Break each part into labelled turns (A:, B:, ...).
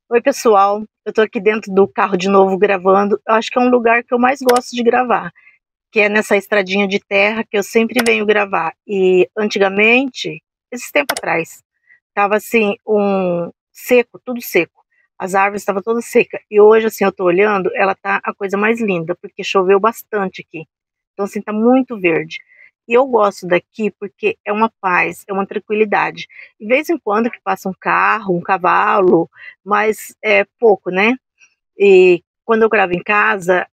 A: Oi, pessoal. Eu tô aqui dentro do carro de novo gravando. Eu acho que é um lugar que eu mais gosto de gravar, que é nessa estradinha de terra que eu sempre venho gravar. E antigamente, esse tempo atrás, tava assim, um seco, tudo seco. As árvores estavam todas secas. E hoje, assim, eu tô olhando, ela tá a coisa mais linda, porque choveu bastante aqui. Então, assim, tá muito verde. E eu gosto daqui porque é uma paz, é uma tranquilidade. De vez em quando que passa um carro, um cavalo, mas é pouco, né? E quando eu gravo em casa,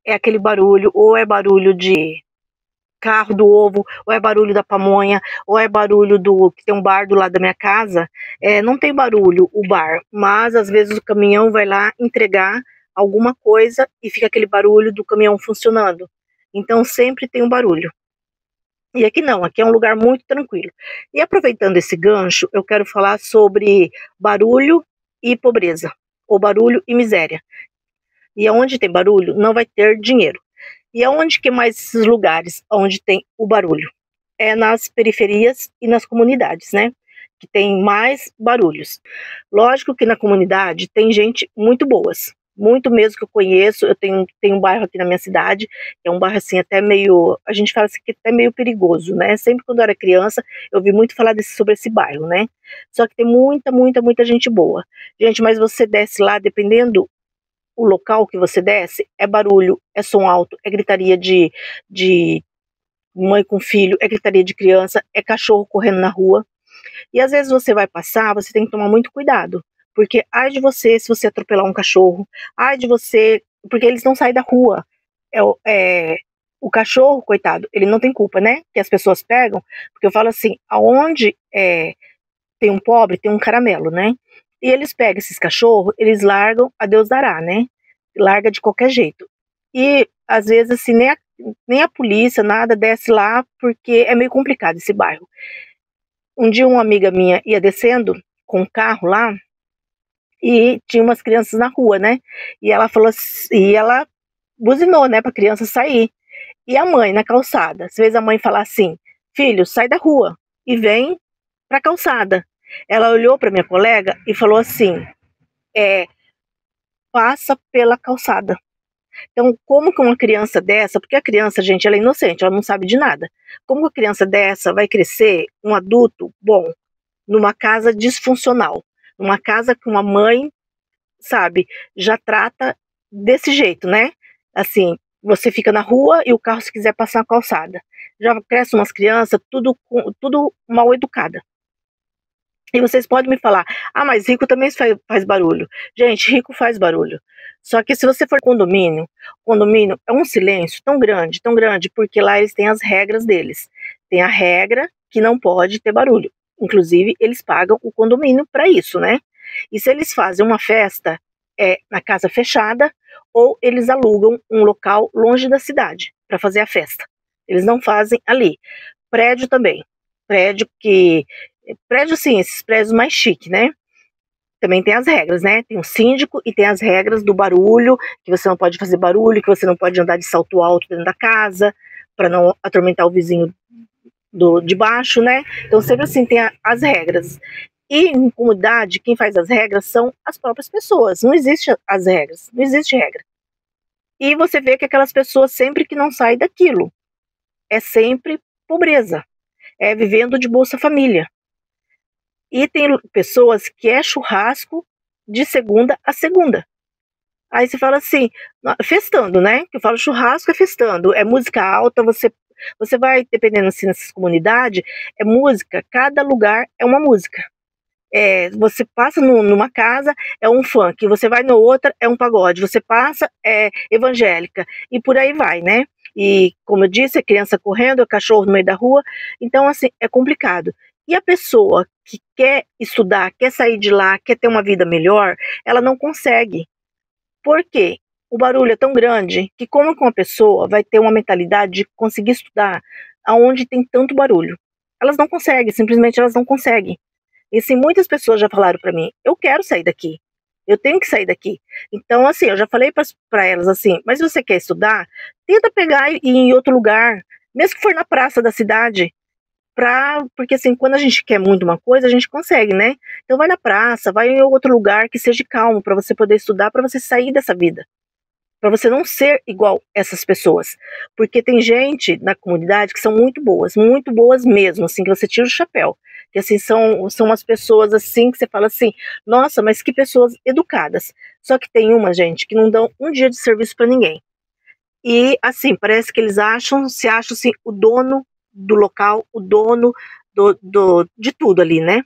A: é aquele barulho, ou é barulho de carro do ovo, ou é barulho da pamonha, ou é barulho do que tem um bar do lado da minha casa. Não tem barulho o bar, mas às vezes o caminhão vai lá entregar alguma coisa e fica aquele barulho do caminhão funcionando. Então sempre tem um barulho. E aqui não, aqui é um lugar muito tranquilo. E aproveitando esse gancho, eu quero falar sobre barulho e pobreza, ou barulho e miséria. E aonde tem barulho, não vai ter dinheiro. E aonde que mais esses lugares onde tem o barulho? É nas periferias e nas comunidades, né? Que tem mais barulhos. Lógico que na comunidade tem gente muito boas, muito mesmo que eu conheço. Eu tenho um bairro aqui na minha cidade, que é um bairro assim até meio, a gente fala assim que até meio perigoso, né? Sempre quando eu era criança, eu ouvi muito falar sobre esse bairro, né? Só que tem muita gente boa. Gente, mas você desce lá, dependendo o local que você desce, é barulho, é som alto, é gritaria de mãe com filho, é gritaria de criança, é cachorro correndo na rua. E às vezes você vai passar, você tem que tomar muito cuidado, porque ai de você se você atropelar um cachorro, ai de você, porque eles não saem da rua. O cachorro, coitado, ele não tem culpa, né? Que as pessoas pegam, porque eu falo assim, aonde tem um pobre, tem um caramelo, né? E eles pegam esses cachorros, eles largam, a Deus dará, né? Larga de qualquer jeito. E às vezes assim, nem a polícia, nada desce lá, porque é meio complicado esse bairro. Um dia uma amiga minha ia descendo com um carro lá e tinha umas crianças na rua, né? E ela falou assim, e ela buzinou, né, para criança sair. E a mãe na calçada, às vezes a mãe fala assim: "Filho, sai da rua e vem para a calçada". Ela olhou para minha colega e falou assim: é, "Passa pela calçada". Então, como que uma criança dessa, porque a criança, gente, ela é inocente, ela não sabe de nada. Como que uma criança dessa vai crescer um adulto bom numa casa disfuncional, numa casa que uma mãe, sabe, já trata desse jeito, né? Assim, você fica na rua e o carro se quiser passar na calçada. Já cresce umas crianças tudo mal educada. E vocês podem me falar, ah, mas rico também faz barulho. Gente, rico faz barulho. Só que se você for condomínio é um silêncio tão grande, porque lá eles têm as regras deles. Tem a regra que não pode ter barulho. Inclusive, eles pagam o condomínio para isso, né? E se eles fazem uma festa na casa fechada, ou eles alugam um local longe da cidade para fazer a festa. Eles não fazem ali. Prédio também. Prédio que Prédio, sim, esses prédios mais chiques, né? Também tem as regras, né? Tem o síndico e tem as regras do barulho, que você não pode fazer barulho, que você não pode andar de salto alto dentro da casa, para não atormentar o vizinho de baixo, né? Então sempre assim tem as regras. E em comunidade, quem faz as regras são as próprias pessoas. Não existe as regras, não existe regra. E você vê que aquelas pessoas sempre que não saem daquilo, é sempre pobreza, é vivendo de Bolsa Família. E tem pessoas que é churrasco de segunda a segunda. Aí você fala assim, festando, né? Que eu falo churrasco é festando, é música alta, você vai, dependendo assim nessas comunidades, é música, cada lugar é uma música. Você passa numa casa, é um funk, você vai no outra, é um pagode, você passa, é evangélica, e por aí vai, né? E, como eu disse, é criança correndo, é cachorro no meio da rua, então, assim, é complicado. E a pessoa que quer estudar, quer sair de lá, quer ter uma vida melhor, ela não consegue. Por quê? O barulho é tão grande que como que uma pessoa vai ter uma mentalidade de conseguir estudar aonde tem tanto barulho? Elas não conseguem, simplesmente elas não conseguem. E assim, muitas pessoas já falaram para mim, eu quero sair daqui, eu tenho que sair daqui. Então, assim, eu já falei para elas assim, mas se você quer estudar, tenta pegar e ir em outro lugar, mesmo que for na praça da cidade. Porque assim, quando a gente quer muito uma coisa, a gente consegue, né? Então vai na praça, vai em outro lugar que seja calmo para você poder estudar, para você sair dessa vida, para você não ser igual essas pessoas, porque tem gente na comunidade que são muito boas mesmo, assim, que você tira o chapéu, que assim são umas pessoas assim que você fala assim, nossa, mas que pessoas educadas. Só que tem uma gente que não dão um dia de serviço para ninguém. E assim, parece que eles se acham assim, o dono do local, o dono de tudo ali, né?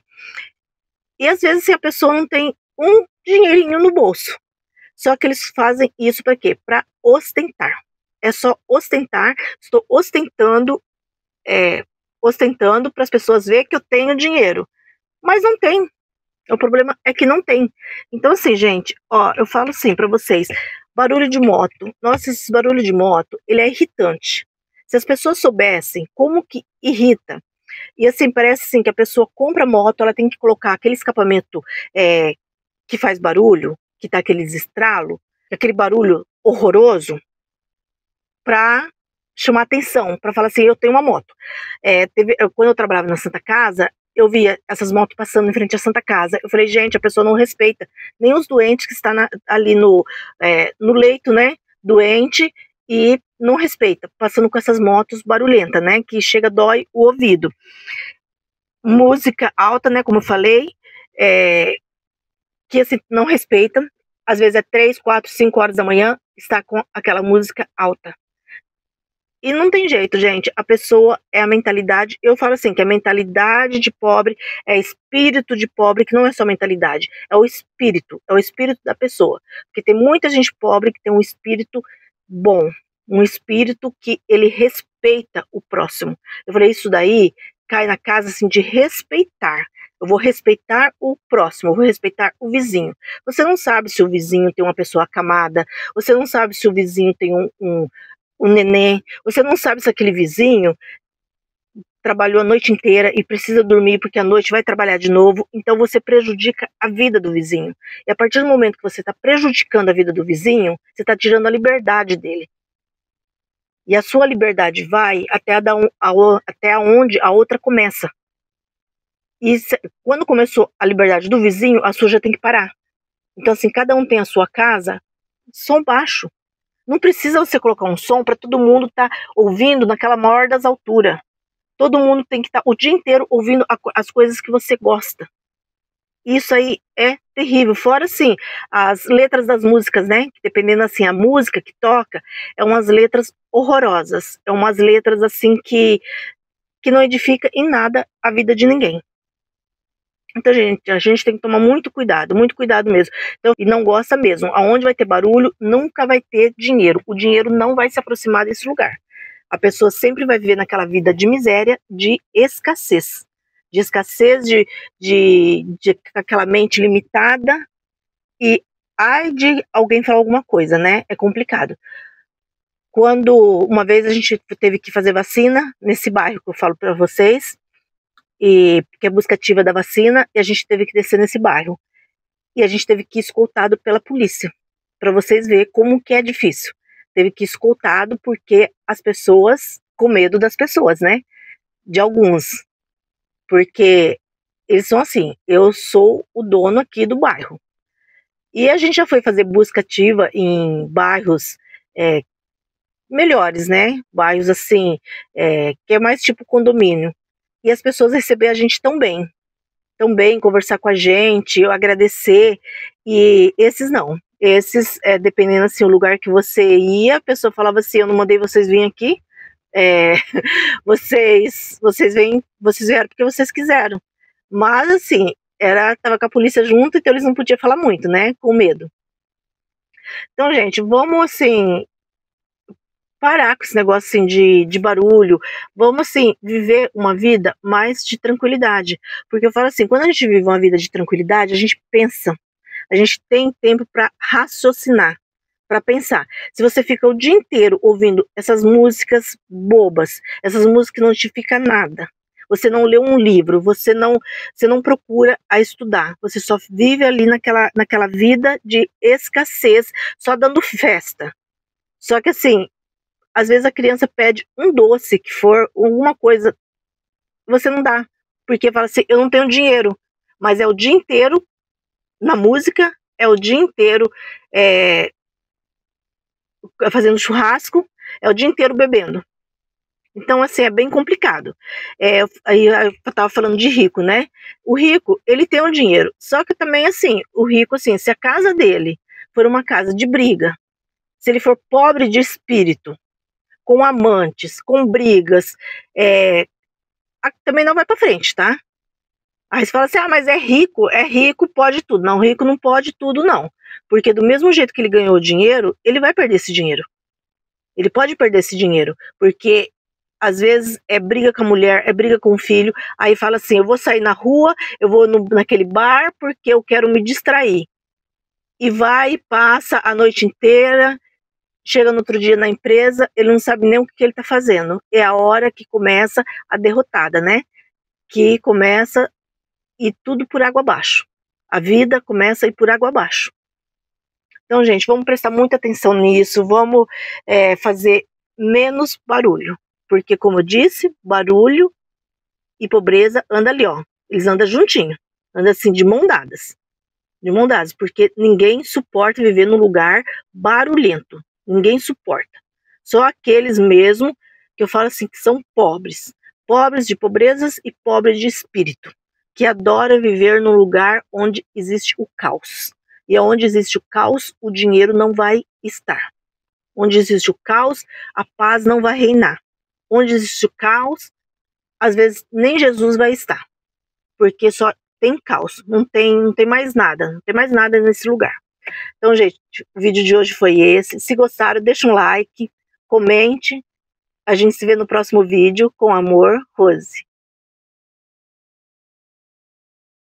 A: E às vezes assim, a pessoa não tem um dinheirinho no bolso. Só que eles fazem isso para quê? Para ostentar. É só ostentar, estou ostentando para as pessoas verem que eu tenho dinheiro. Mas não tem. O problema é que não tem. Então assim, gente, ó, eu falo assim para vocês, barulho de moto. Nossa, esse barulho de moto, ele é irritante. Se as pessoas soubessem como que irrita, e assim, parece assim que a pessoa compra moto, ela tem que colocar aquele escapamento que faz barulho, que tá aqueles estralos, aquele barulho horroroso, para chamar atenção, para falar assim, eu tenho uma moto. Quando eu trabalhava na Santa Casa, eu via essas motos passando em frente à Santa Casa. Eu falei, gente, a pessoa não respeita nem os doentes que estão ali no leito, né, doente, e não respeita, passando com essas motos barulhentas, né, que chega, dói o ouvido. Música alta, né, como eu falei, que assim, não respeita. Às vezes é 3, 4, 5 horas da manhã, está com aquela música alta. E não tem jeito, gente. A pessoa é a mentalidade. Eu falo assim, que a mentalidade de pobre é espírito de pobre, que não é só mentalidade, é o espírito da pessoa. Porque tem muita gente pobre que tem um espírito bom, um espírito que ele respeita o próximo. Eu falei, isso daí cai na casa assim de respeitar. Eu vou respeitar o próximo, eu vou respeitar o vizinho. Você não sabe se o vizinho tem uma pessoa acamada, você não sabe se o vizinho tem um neném, você não sabe se aquele vizinho trabalhou a noite inteira e precisa dormir porque à noite vai trabalhar de novo, então você prejudica a vida do vizinho. E a partir do momento que você está prejudicando a vida do vizinho, você está tirando a liberdade dele. E a sua liberdade vai até onde a outra começa. E quando começou a liberdade do vizinho, a sua já tem que parar. Então assim, cada um tem a sua casa, som baixo. Não precisa você colocar um som para todo mundo estar ouvindo naquela maior das alturas. Todo mundo tem que estar o dia inteiro ouvindo as coisas que você gosta. Isso aí é terrível. Fora, assim, as letras das músicas, né? Dependendo, assim, a música que toca, é umas letras horrorosas. É umas letras, assim, que não edifica em nada a vida de ninguém. Então, gente, a gente tem que tomar muito cuidado mesmo. Então, e não gosta mesmo. Aonde vai ter barulho, nunca vai ter dinheiro. O dinheiro não vai se aproximar desse lugar. A pessoa sempre vai viver naquela vida de miséria, de escassez. De escassez, de aquela mente limitada. E ai de alguém falar alguma coisa, né? É complicado. Quando uma vez a gente teve que fazer vacina, nesse bairro que eu falo para vocês, porque é busca ativa da vacina, e a gente teve que descer nesse bairro. E a gente teve que ir escoltado pela polícia, para vocês verem como que é difícil. Teve que ir escoltado porque as pessoas, com medo das pessoas, né? De alguns. Porque eles são assim, eu sou o dono aqui do bairro. E a gente já foi fazer busca ativa em bairros melhores, né? Bairros assim, que é mais tipo condomínio. E as pessoas receberam a gente tão bem, conversar com a gente, eu agradecer, e esses não. Esses, dependendo assim, o lugar que você ia, a pessoa falava assim, eu não mandei vocês virem aqui, vocês vieram porque vocês quiseram. Mas assim, tava com a polícia junto, então eles não podiam falar muito, né, com medo. Então, gente, vamos assim, parar com esse negócio assim de barulho, vamos assim, viver uma vida mais de tranquilidade, porque eu falo assim, quando a gente vive uma vida de tranquilidade, a gente pensa, a gente tem tempo para raciocinar, para pensar. Se você fica o dia inteiro ouvindo essas músicas bobas, essas músicas que não justificam nada, você não lê um livro, você não procura a estudar, você só vive ali naquela vida de escassez, só dando festa. Só que assim, às vezes a criança pede um doce, que for alguma coisa você não dá. Porque fala assim, eu não tenho dinheiro, mas é o dia inteiro na música, é o dia inteiro fazendo churrasco, é o dia inteiro bebendo. Então, assim, é bem complicado. Aí eu tava falando de rico, né? O rico, ele tem um dinheiro. Só que também, assim, o rico, assim, se a casa dele for uma casa de briga, se ele for pobre de espírito, com amantes, com brigas, também não vai para frente, tá? Aí você fala assim, mas é rico, pode tudo. Não, rico não pode tudo, não. Porque do mesmo jeito que ele ganhou dinheiro, ele vai perder esse dinheiro. Ele pode perder esse dinheiro, porque às vezes é briga com a mulher, é briga com o filho, aí fala assim, eu vou sair na rua, eu vou naquele bar porque eu quero me distrair. E vai, passa a noite inteira, chega no outro dia na empresa, ele não sabe nem o que ele está fazendo. É a hora que começa a derrotada, né? Que começa e tudo por água abaixo. A vida começa a ir por água abaixo. Então, gente, vamos prestar muita atenção nisso, vamos fazer menos barulho. Porque, como eu disse, barulho e pobreza andam ali, ó. Eles andam juntinho, andam assim, de mão dadas. De mão dadas, porque ninguém suporta viver num lugar barulhento. Ninguém suporta. Só aqueles mesmo, que eu falo assim, que são pobres. Pobres de pobrezas e pobres de espírito. Que adora viver num lugar onde existe o caos. E onde existe o caos, o dinheiro não vai estar. Onde existe o caos, a paz não vai reinar. Onde existe o caos, às vezes nem Jesus vai estar. Porque só tem caos, não tem mais nada. Não tem mais nada nesse lugar. Então, gente, o vídeo de hoje foi esse. Se gostaram, deixa um like, comente. A gente se vê no próximo vídeo. Com amor, Rose.